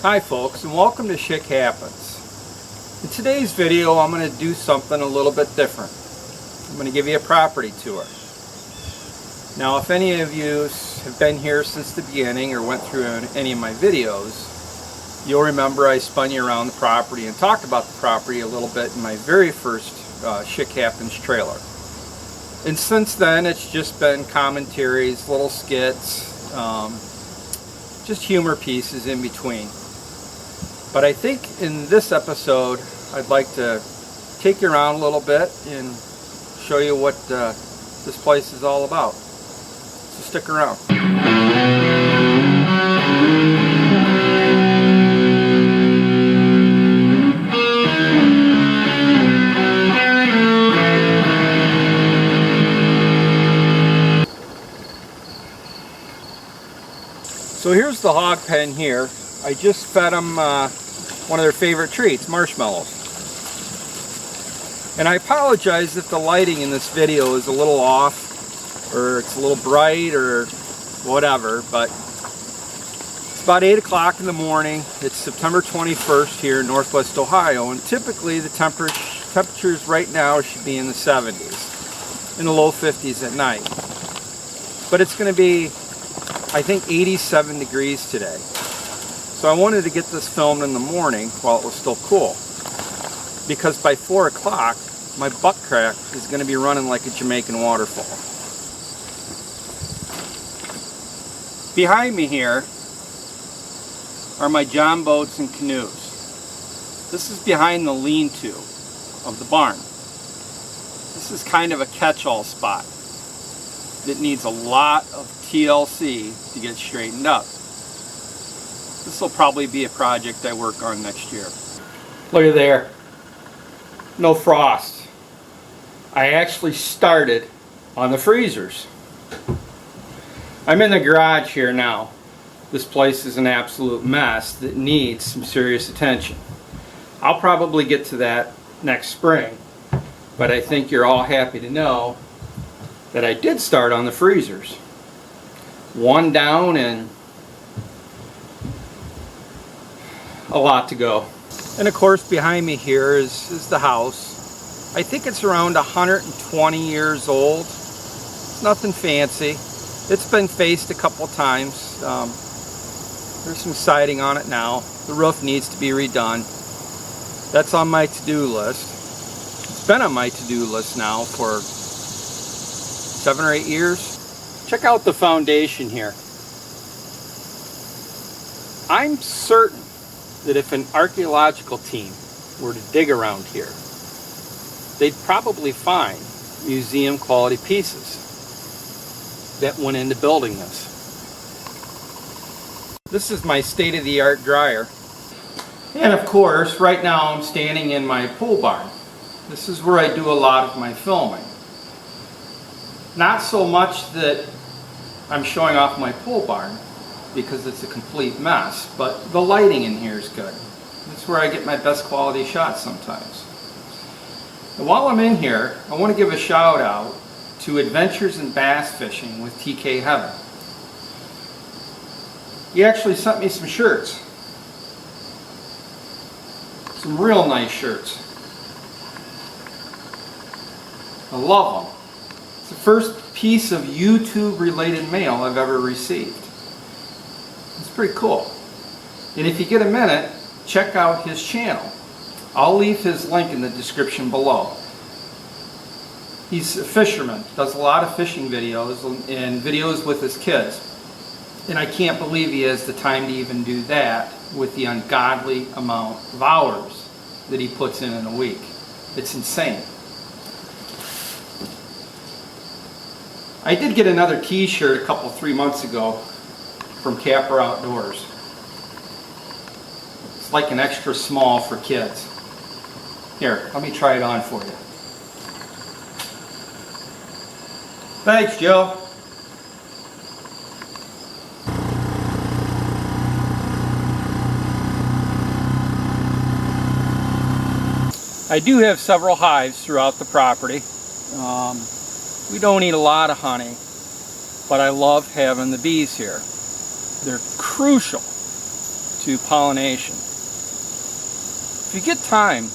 Hi folks, and welcome to Schick Happens. In today's video I'm going to do something a little bit different. I'm going to give you a property tour. Now if any of you have been here since the beginning or went through any of my videos, you'll remember I spun you around the property and talked about the property a little bit in my very first Schick Happens trailer. And since then it's just been commentaries, little skits, just humor pieces in between. But I think in this episode I'd like to take you around a little bit and show you what this place is all about. So stick around. So here's the hog pen here. I just fed them one of their favorite treats, marshmallows. And I apologize if the lighting in this video is a little off, or it's a little bright, or whatever, but it's about 8 o'clock in the morning. It's September 21st here in Northwest Ohio, and typically the temperatures right now should be in the 70s, in the low 50s at night. But it's going to be, I think, 87 degrees today. So I wanted to get this filmed in the morning while it was still cool, because by 4 o'clock my butt crack is going to be running like a Jamaican waterfall. Behind me here are my john boats and canoes. This is behind the lean-to of the barn. This is kind of a catch-all spot that needs a lot of TLC to get straightened up. This will probably be a project I work on next year. Look at there. No frost. I actually started on the freezers. I'm in the garage here now. This place is an absolute mess that needs some serious attention. I'll probably get to that next spring, but I think you're all happy to know that I did start on the freezers. One down and a lot to go. And of course behind me here is the house. I think it's around 120 years old. It's nothing fancy. It's been faced a couple times. There's some siding on it now. The roof needs to be redone. That's on my to-do list. It's been on my to-do list now for 7 or 8 years. Check out the foundation here. I'm certain that if an archaeological team were to dig around here, they'd probably find museum quality pieces that went into building this. This is my state-of-the-art dryer. And of course, right now I'm standing in my pole barn. This is where I do a lot of my filming. Not so much that I'm showing off my pole barn, because it's a complete mess, but the lighting in here is good. That's where I get my best quality shots sometimes. And while I'm in here, I want to give a shout out to Adventures in Bass Fishing with TK Heaven. He actually sent me some shirts. Some real nice shirts. I love them. It's the first piece of YouTube related mail I've ever received. It's pretty cool. And if you get a minute, check out his channel. I'll leave his link in the description below. He's a fisherman, does a lot of fishing videos and videos with his kids. And I can't believe he has the time to even do that with the ungodly amount of hours that he puts in a week. It's insane. I did get another t-shirt 3 months ago from Capper Outdoors. It's like an extra small for kids. Here, let me try it on for you. Thanks, Joe. I do have several hives throughout the property. We don't eat a lot of honey, but I love having the bees here. They're crucial to pollination. If you get time,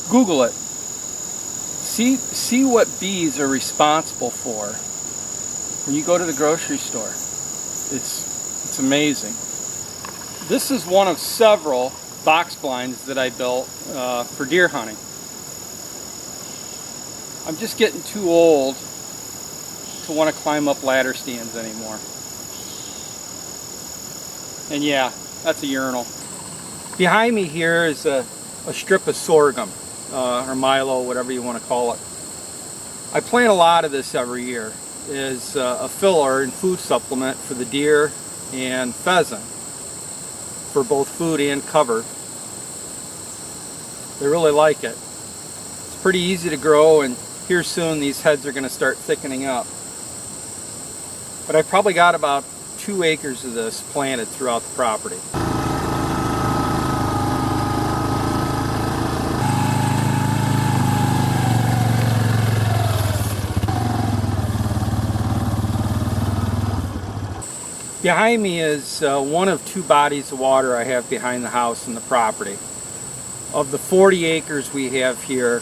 Google it. See what bees are responsible for when you go to the grocery store. It's amazing. This is one of several box blinds that I built for deer hunting. I'm just getting too old to want to climb up ladder stands anymore. And yeah, that's a urinal. Behind me here is a strip of sorghum, or milo, whatever you want to call it. I plant a lot of this every year as a filler and food supplement for the deer and pheasant, for both food and cover. They really like it. It's pretty easy to grow, and here soon these heads are going to start thickening up. But I've probably got about 2 acres of this planted throughout the property. Behind me is one of 2 bodies of water I have behind the house and the property. Of the 40 acres we have here,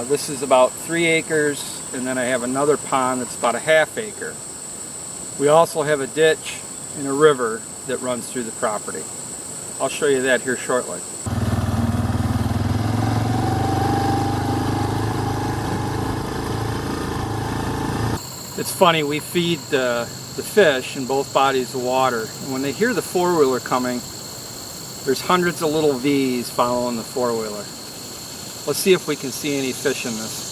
this is about 3 acres, and then I have another pond that's about a ½ acre. We also have a ditch and a river that runs through the property. I'll show you that here shortly. It's funny, we feed the fish in both bodies of water, and when they hear the four-wheeler coming, there's hundreds of little V's following the four-wheeler. Let's see if we can see any fish in this.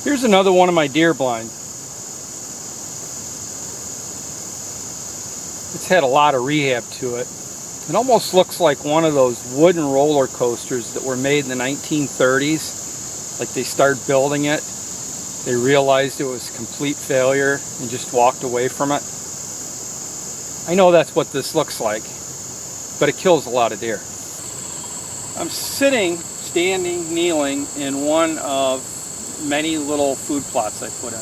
Here's another one of my deer blinds. It's had a lot of rehab to it. It almost looks like one of those wooden roller coasters that were made in the 1930s. Like they started building it, they realized it was a complete failure and just walked away from it. I know that's what this looks like, but it kills a lot of deer. I'm sitting, standing, kneeling in one of many little food plots I put in.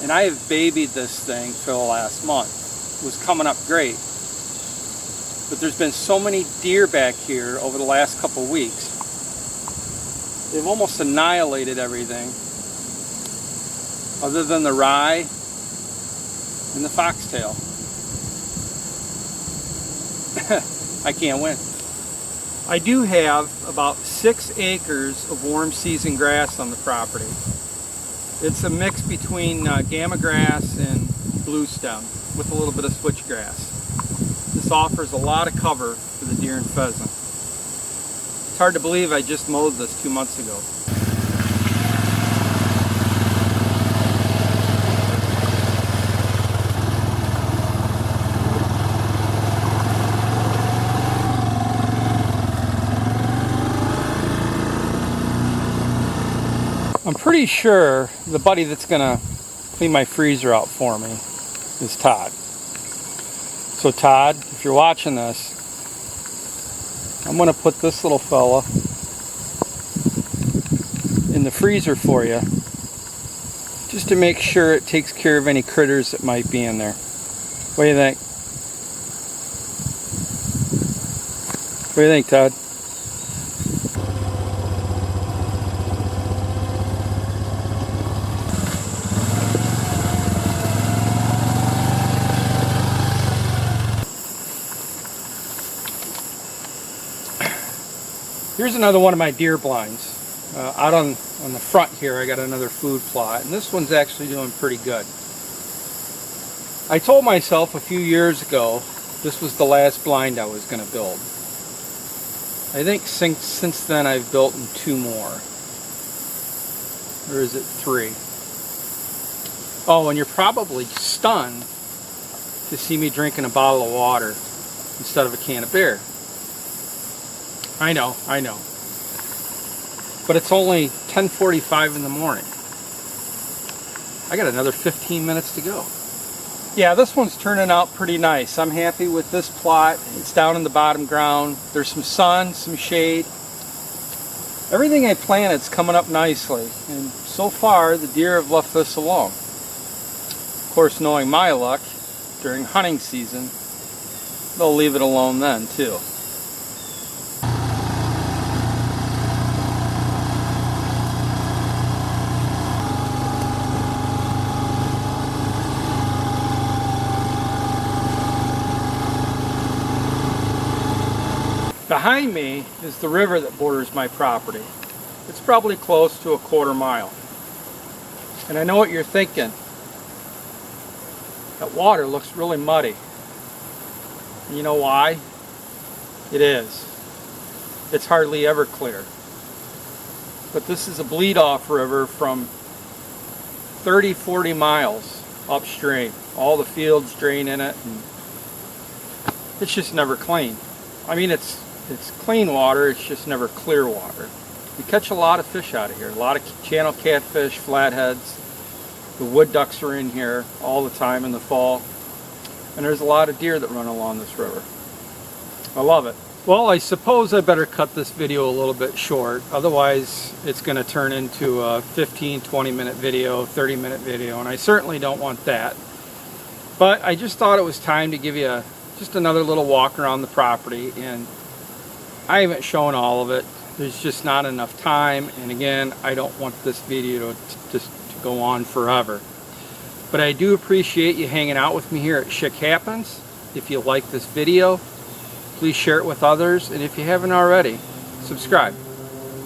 And I have babied this thing for the last month. It was coming up great. But there's been so many deer back here over the last couple of weeks. They've almost annihilated everything other than the rye and the foxtail. I can't win. I do have about 6 acres of warm season grass on the property. It's a mix between gamma grass and blue stem with a little bit of switchgrass. This offers a lot of cover for the deer and pheasant. It's hard to believe I just mowed this 2 months ago. I'm pretty sure the buddy that's gonna clean my freezer out for me is Todd. So Todd, if you're watching this, I'm gonna put this little fella in the freezer for you, just to make sure it takes care of any critters that might be in there. What do you think? What do you think, Todd? Here's another one of my deer blinds. Out on the front here I got another food plot, and this one's actually doing pretty good. I told myself a few years ago this was the last blind I was going to build. I think since then I've built 2 more. Or is it 3? Oh, and you're probably stunned to see me drinking a bottle of water instead of a can of beer. I know. But it's only 10:45 in the morning. I got another 15 minutes to go. Yeah, this one's turning out pretty nice. I'm happy with this plot. It's down in the bottom ground. There's some sun, some shade. Everything I planted's coming up nicely, and so far the deer have left this alone. Of course, knowing my luck, during hunting season, they'll leave it alone then too. Behind me is the river that borders my property. It's probably close to a quarter mile. And I know what you're thinking. That water looks really muddy. And you know why? It is. It's hardly ever clear. But this is a bleed-off river from 30-40 miles upstream. All the fields drain in it, and it's just never clean. I mean, it's clean water, it's just never clear water. You catch a lot of fish out of here, a lot of channel catfish, flatheads. The wood ducks are in here all the time in the fall. And there's a lot of deer that run along this river. I love it. Well, I suppose I better cut this video a little bit short, otherwise it's going to turn into a 15-20 minute video, 30-minute video, and I certainly don't want that. But I just thought it was time to give you just another little walk around the property, and I haven't shown all of it. There's just not enough time, and again, I don't want this video to go on forever. But I do appreciate you hanging out with me here at Schick Happens. If you like this video, please share it with others, and if you haven't already, subscribe.